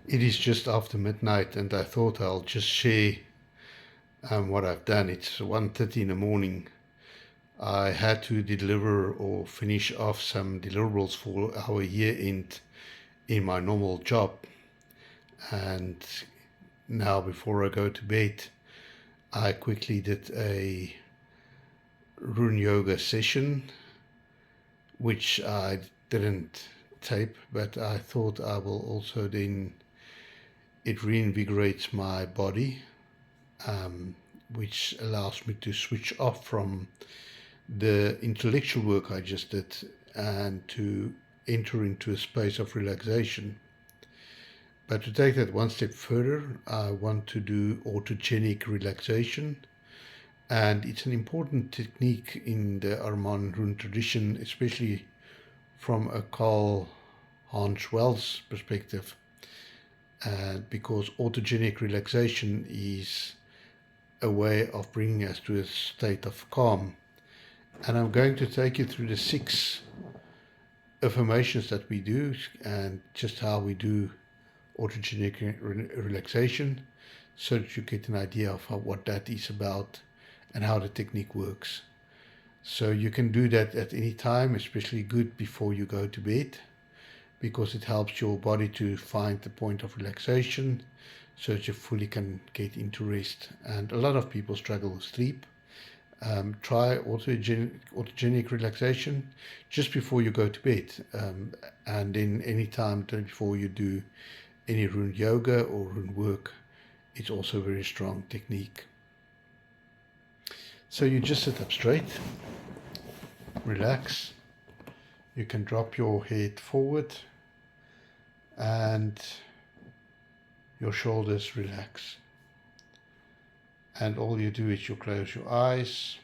It is just after midnight, and I thought I'll just share what I've done. It's 1:30 in the morning. I had to deliver or finish off some deliverables for our year end in my normal job. And now, before I go to bed, I quickly did a rune yoga session, which I didn't tape, but I thought I will also then, it reinvigorates my body, which allows me to switch off from the intellectual work I just did and to enter into a space of relaxation. But to take that one step further, I want to do autogenic relaxation. And it's an important technique in the Arman rune tradition, especially from a Carl Hans Wells perspective, because autogenic relaxation is a way of bringing us to a state of calm. And I'm going to take you through the 6 affirmations that we do and just how we do autogenic relaxation, so that you get an idea of what that is about and how the technique works. So you can do that at any time, especially good before you go to bed, because it helps your body to find the point of relaxation so that you fully can get into rest. And a lot of people struggle with sleep. Try autogenic relaxation just before you go to bed, and then any time before you do any rune yoga or rune work. It's also a very strong technique. So you just sit up straight, relax. You can drop your head forward and your shoulders relax. And all you do is you close your eyes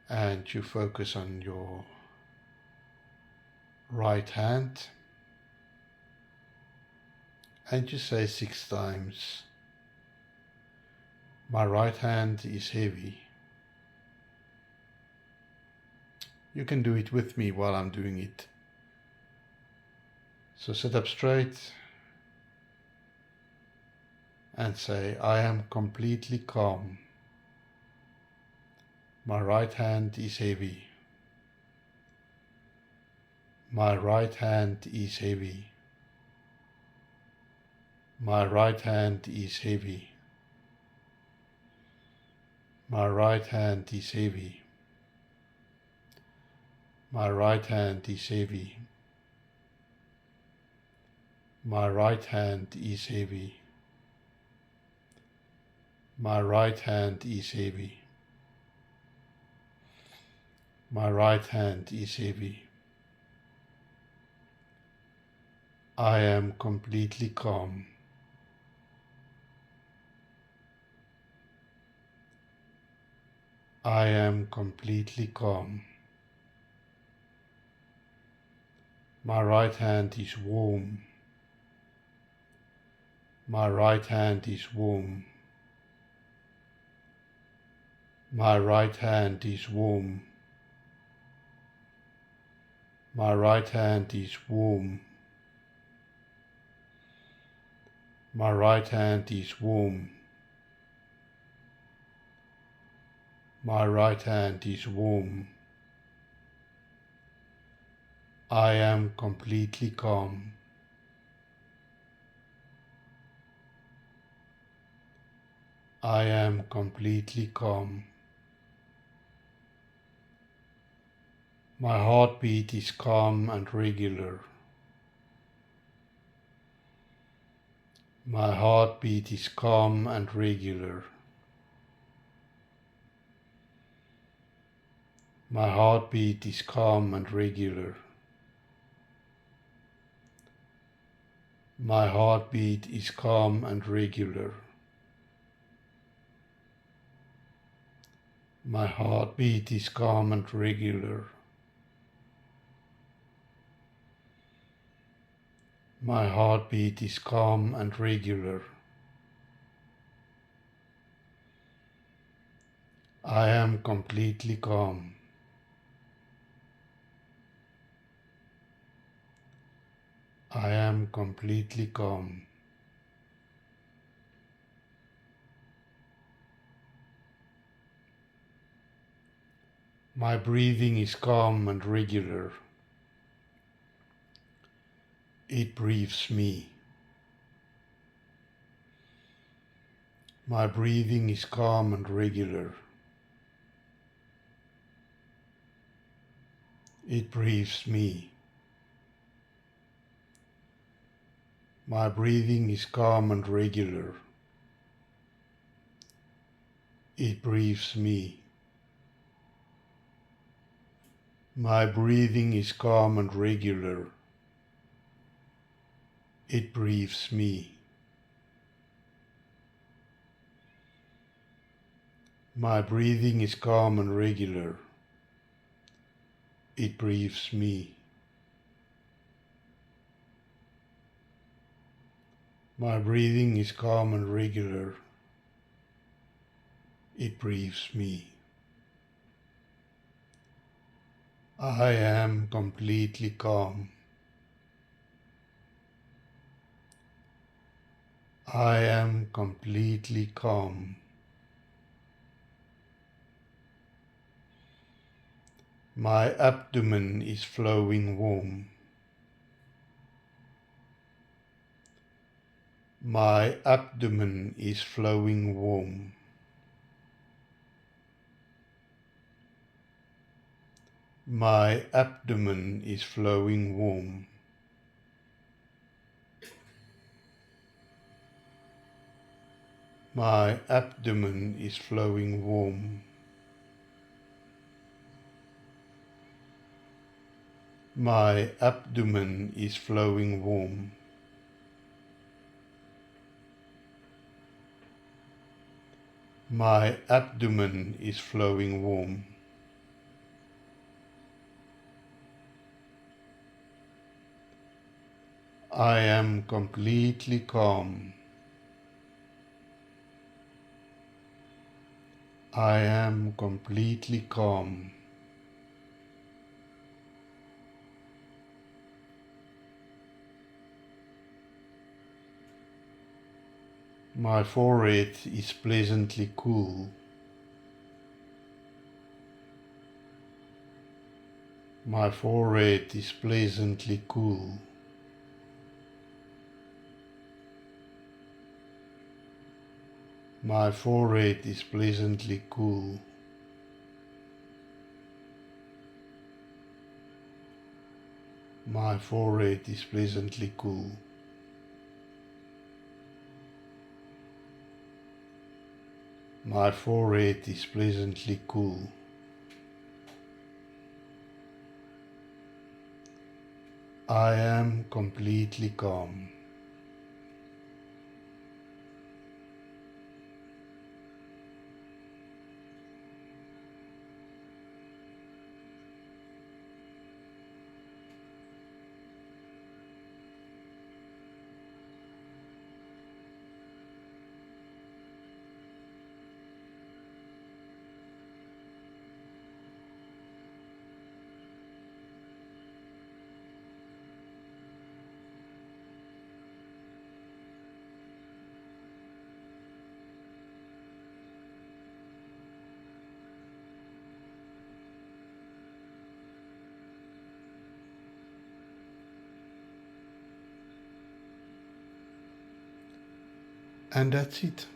and you focus on your right hand, and you say 6 times, my right hand is heavy. You can do it with me while I'm doing it. So sit up straight and say, I am completely calm. My right hand is heavy. My right hand is heavy. My right hand is heavy. My right hand is heavy. My right hand is heavy. My right hand is heavy. My right hand is heavy. My right hand is heavy. I am completely calm. I am completely calm. My right hand is warm. My right hand is warm. My right hand is warm. My right hand is warm. My right hand is warm. My right hand is warm. I am completely calm. I am completely calm. My heartbeat is calm and regular. My heartbeat is calm and regular. My heartbeat is calm and regular. My heartbeat is calm and regular. My heartbeat is calm and regular. My heartbeat is calm and regular. I am completely calm. I am completely calm. My breathing is calm and regular. It briefs me. My breathing is calm and regular. It briefs me. My breathing is calm and regular. It briefs me. My breathing is calm and regular. It briefs me. My breathing is calm and regular. It briefs me. My breathing is calm and regular. It briefs me. I am completely calm. I am completely calm. My abdomen is flowing warm. My abdomen is flowing warm. My abdomen is flowing warm. My abdomen is flowing warm. My abdomen is flowing warm. My abdomen is flowing warm. I am completely calm. I am completely calm. My forehead is pleasantly cool. My forehead is pleasantly cool. My forehead is pleasantly cool. My forehead is pleasantly cool. My forehead is pleasantly cool. I am completely calm. And that's it.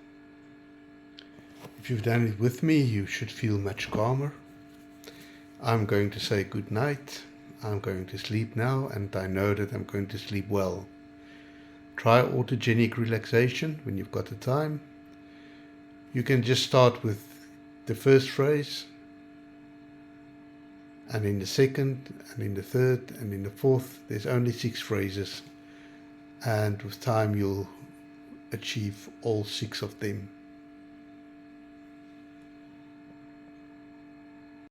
If you've done it with me, you should feel much calmer. I'm going to say good night. I'm going to sleep now, and I know that I'm going to sleep well. Try autogenic relaxation when you've got the time. You can just start with the first phrase, and in the second, and in the third, and in the fourth. There's only 6 phrases, and with time you'll achieve all 6 of them.